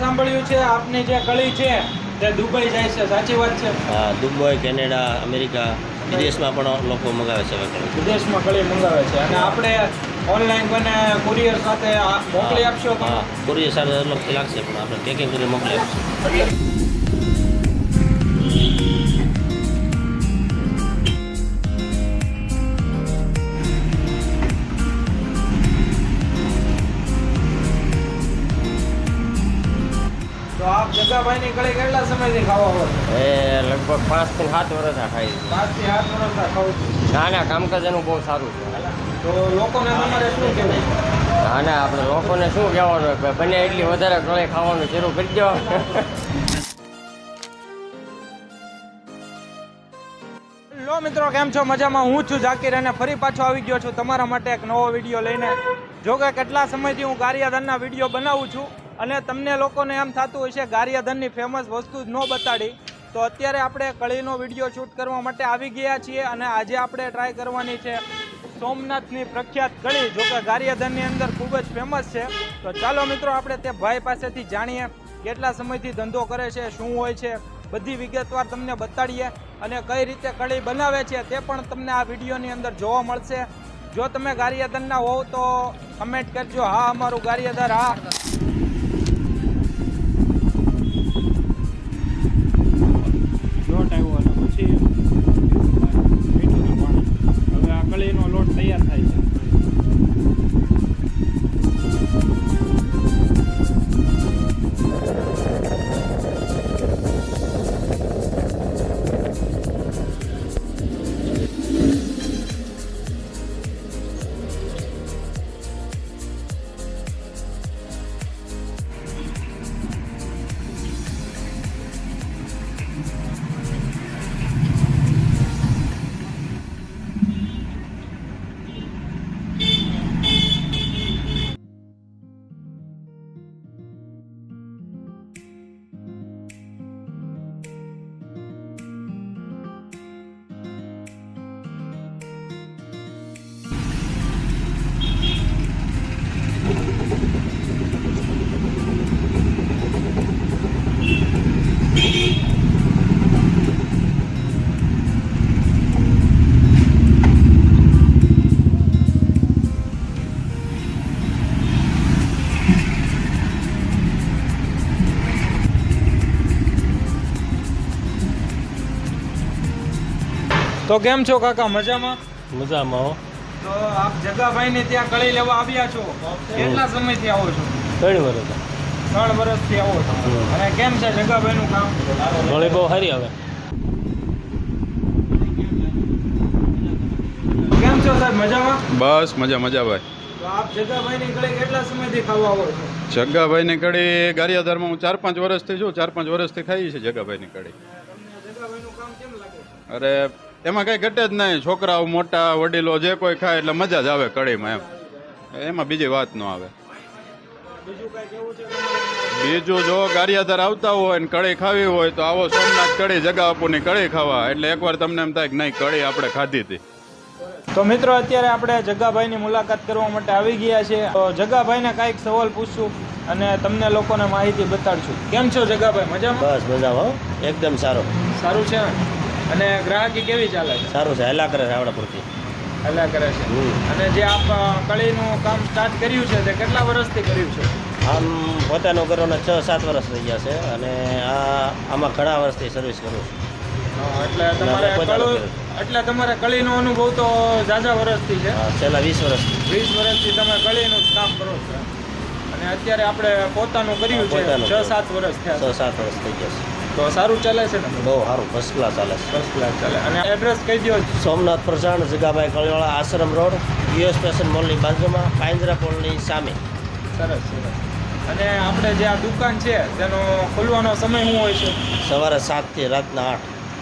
સાંભળ્યું છે આપની જે કળી છે તે દુબઈ જાય છે, સાચી વાત છે? હા, દુબઈ, કેનેડા, અમેરિકા, વિદેશમાં પણ લોકો મંગાવે છે હવે કળી. વિદેશમાં કળી મંગાવે છે અને આપણે ઓનલાઈન બને કુરિયર સાથે મોકલી આપશો તો? હા, કુરિયર સાથે અલગથી લાગશે પણ આપણે પેકિંગ કરી મોકલી આપશું. તો આપ જગાભાઈની કળી કેટલા સમયથી ખાવા હોય? એ લગભગ 5 થી 7 વર્ષના ખાઈ છે. 5 થી 8 વર્ષથી ખાવ છું. ના ના, કામકાજ એનું બહુ સારું છે. તો લોકોને તમારે શું કહેવું? ના ના, આપણે લોકોને શું કહેવાનું, બને એટલી વધારે કળી ખાવાનું શરૂ કરી દો. લો મિત્રો, કેમ છો? મજામાં? હું છું ઝાકીર અને ફરી પાછો આવી ગયો છું તમારા માટે એક નવો વિડીયો લઈને. જો કે કેટલા સમયથી હું ગારિયાધારના વિડીયો બનાવું છું અને તમને લોકોને એમ થતું હોય છે ગારિયાધારની ફેમસ વસ્તુ જ ન બતાડી, તો અત્યારે આપણે કળીનો વિડીયો શૂટ કરવા માટે આવી ગયા છીએ અને આજે આપણે ટ્રાય કરવાની છે સોમનાથની પ્રખ્યાત કળી. જો કે ગારિયાધારની અંદર ખૂબ જ ફેમસ છે. તો ચાલો મિત્રો, આપણે તે ભાઈ પાસેથી જાણીએ કેટલા સમયથી ધંધો કરે છે, શું હોય છે, બધી વિગતવાર તમને બતાડીએ અને કઈ રીતે કળી બનાવે છે તે પણ તમને આ વિડીયોની અંદર જોવા મળશે. જો તમે ગારિયાધારના હોવ તો કમેન્ટ કરજો, હા અમારું ગારિયાધાર, હા. લોટ આવ્યો અને પછી મીઠું પાણી. હવે આ કળીનો લોટ તૈયાર થાય છે. તો કેમ છો કાકા? મજામાં? મજામાં હો. તો આપ જગાભાઈને ત્યાં કળી લેવા આવ્યા છો, કેટલા સમયથી આવો છો? 3 વર્ષ. 3 વર્ષથી આવો છો. અને કેમ છે જગાભાઈનું કામ? કળી બહુ સારી આવે. કેમ છો સાહેબ? મજામાં? બસ મજા ભાઈ. તો આપ જગાભાઈની કળી કેટલા સમયથી ખાવા આવો છો? જગાભાઈની કડી ગારિયાધારમાં હું 4-5 વર્ષથી છું. 4-5 વર્ષથી ખાઈ છે જગાભાઈની કડી. તમને જગાભાઈનું કામ કેમ લાગે? અરે એમાં કઈ ઘટે જ નહીં. છોકરાઓ મોટા વડીલો જે કોઈ ખાય એટલે મજા જ આવે કડીમાં. એમાં બીજી વાત ન આવે. બીજું કઈ કેવું છે તમારે? બીજું જો ગારિયાધાર આવતા હોય ને કડી ખાવી હોય તો આવો સોમનાથ કડી જગાબાપુની કડી ખાવા. એટલે એકવાર તમને એમ થાય કે નહીં, કડી આપણે ખાધી હતી. તો મિત્રો, અત્યારે આપણે જગાભાઈની મુલાકાત કરવા માટે આવી ગયા છે. તો જગાભાઈને કાંઈક સવાલ પૂછશું અને તમને લોકોને માહિતી બતાડશું. કેમ છો જગાભાઈ? મજામાં? બસ મજામાં હો, એકદમ સારો. સારું છે ને? અને ગ્રાહકી કેવી ચાલે છે? સારું છે, હેલા કરે છે આવડા પૂરતી. હલ્યા કરે છે. અને જે આપ કળીનું કામ સ્ટાર્ટ કર્યું છે તે કેટલા વર્ષથી કર્યું છે? આમ પોતાનું કરવાના 6-7 વર્ષ થઈ ગયા છે અને આમાં ઘણા વર્ષથી સર્વિસ કરું છું. એટલે તમારે કળીનો અનુભવ તો ઝાઝા વર્ષથી છે? છેલ્લા 20 વર્ષથી. 20 વર્ષથી તમે કળીનું જ કામ કરો છો અને અત્યારે આપણે પોતાનું કર્યું છે 6-7 વર્ષ થયા. 6-7 વર્ષ થઈ ગયા છે. તો સારું ચાલે છે ને? બહુ સારું, ફર્સ્ટ ક્લાસ ચાલે છે. ફર્સ્ટ ક્લાસ ચાલે. અને એડ્રેસ કહી દો. સોમનાથ પ્રસાણ, જગાભાઈ કળીવાળા, આશ્રમ રોડ, યુએસ સ્ટેશન મોલની બાજુમાં, પાંજરા પોલની સામે. સરસ સરસ. અને આપણે જે આ દુકાન છે તેનો ખુલવાનો સમય શું હોય છે? સવારે 7 થી રાતના 8.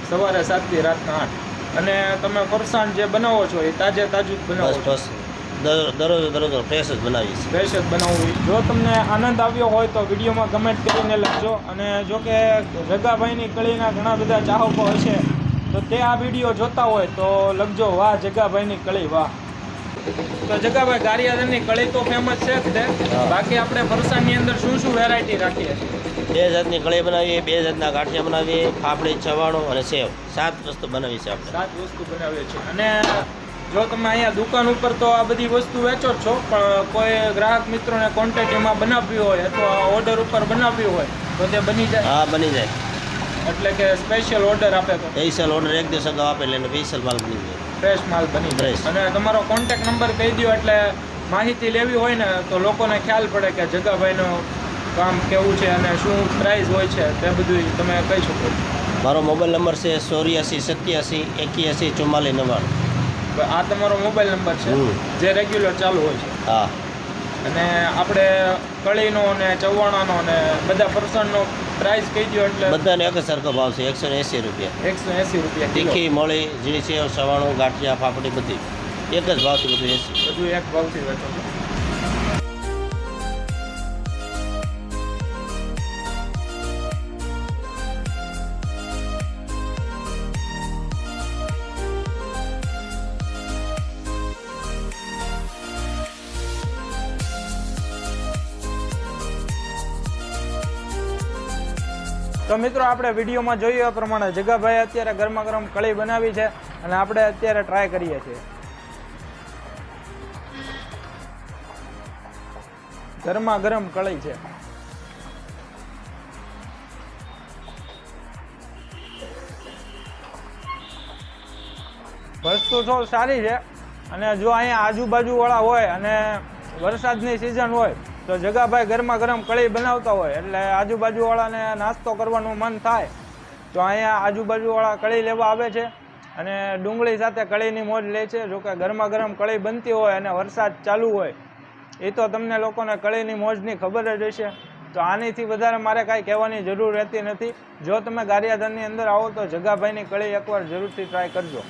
સવારે 7 થી રાતના 8. અને તમે ફરસાણ જે બનાવો છો એ તાજું જ બનાવો છો? બસ દરરોજ ફ્રેશ જ બનાવીશ. ફ્રેશ જ બનાવવું. જો તમને આનંદ આવ્યો હોય તો વિડીયોમાં કમેન્ટ કરીને લખજો. અને જો કે જગાભાઈની કળીના ઘણા બધા ચાહકો હશે તો તે આ વિડીયો જોતા હોય તો લખજો, વાહ જગાભાઈની કળી, વાહ. તો જગાભાઈ, ગારિયાધારની કળી તો ફેમસ છે જ તે. બાકી આપણે ફરસાણની અંદર શું વેરાયટી રાખીએ છીએ? 2 જાતની કળી બનાવીએ, 2 જાતના ગાંઠિયા બનાવીએ, ફાફડી, ચવાણું અને સેવ. 7 વસ્તુ બનાવી છે આપણે. 7 વસ્તુ બનાવીએ છીએ. અને જો તમે અહીંયા દુકાન ઉપર તો આ બધી વસ્તુ વેચો જ છો, પણ કોઈ ગ્રાહક મિત્રોને ક્વોન્ટિટીમાં બનાવવી હોય અથવા ઓર્ડર ઉપર બનાવવી હોય તો તે બની જાય? હા, બની જાય. એટલે કે સ્પેશિયલ ઓર્ડર આપે તો સ્પેશિયલ ઓર્ડર 1 દિવસ અગાઉ આપે એટલે સ્પેશિયલ માલ બની જાય. ફ્રેશ માલ બની જાય. Fresh. અને તમારો કોન્ટેક્ટ નંબર કહી દો એટલે માહિતી લેવી હોય ને તો લોકોને ખ્યાલ પડે કે જગાભાઈનું કામ કેવું છે અને શું પ્રાઇસ હોય છે તે બધું તમે કહી શકો. મારો મોબાઈલ નંબર છે 84 87 81 44 99. આ તમારો મોબાઈલ નંબર છે જે રેગ્યુલર ચાલુ હોય છે. હા. અને આપણે કળીનો ને ચવાણાનો ને બધા ફરસાણનો પ્રાઇસ કહી દો એટલે બધાને એક જ સરખો ભાવ છે, 180 રૂપિયા. 180 રૂપિયા કિલો. તીખી, મોળી, ઝીણી સેવ, સવાણું, ગાંઠિયા, ફાફડી બધી એક જ ભાવથી બધું 80. બધું એક ભાવથી વેચો છો. તો મિત્રો આપણે વિડીયોમાં જોયું એ પ્રમાણે જગાભાઈ અત્યારે ગરમા ગરમ કળી બનાવી છે અને આપણે અત્યારે ટ્રાય કરીએ છીએ. ગરમા ગરમ કળી છે. વસ્તુ તો સારી છે અને જો અહીંયા આજુબાજુ વાળા હોય અને વરસાદની સિઝન હોય તો જગાભાઈ ગરમા ગરમ કળી બનાવતા હોય એટલે આજુબાજુવાળાને નાસ્તો કરવાનું મન થાય તો અહીંયા આજુબાજુવાળા કળી લેવા આવે છે અને ડુંગળી સાથે કળીની મોજ લે છે. જોકે ગરમા ગરમ કળી બનતી હોય અને વરસાદ ચાલુ હોય એ તો તમને લોકોને કળીની મોજની ખબર જ હશે. તો આનીથી વધારે મારે કાંઈ કહેવાની જરૂર રહેતી નથી. જો તમે ગારિયાધારની અંદર આવો તો જગાભાઈની કળી એકવાર જરૂરથી ટ્રાય કરજો.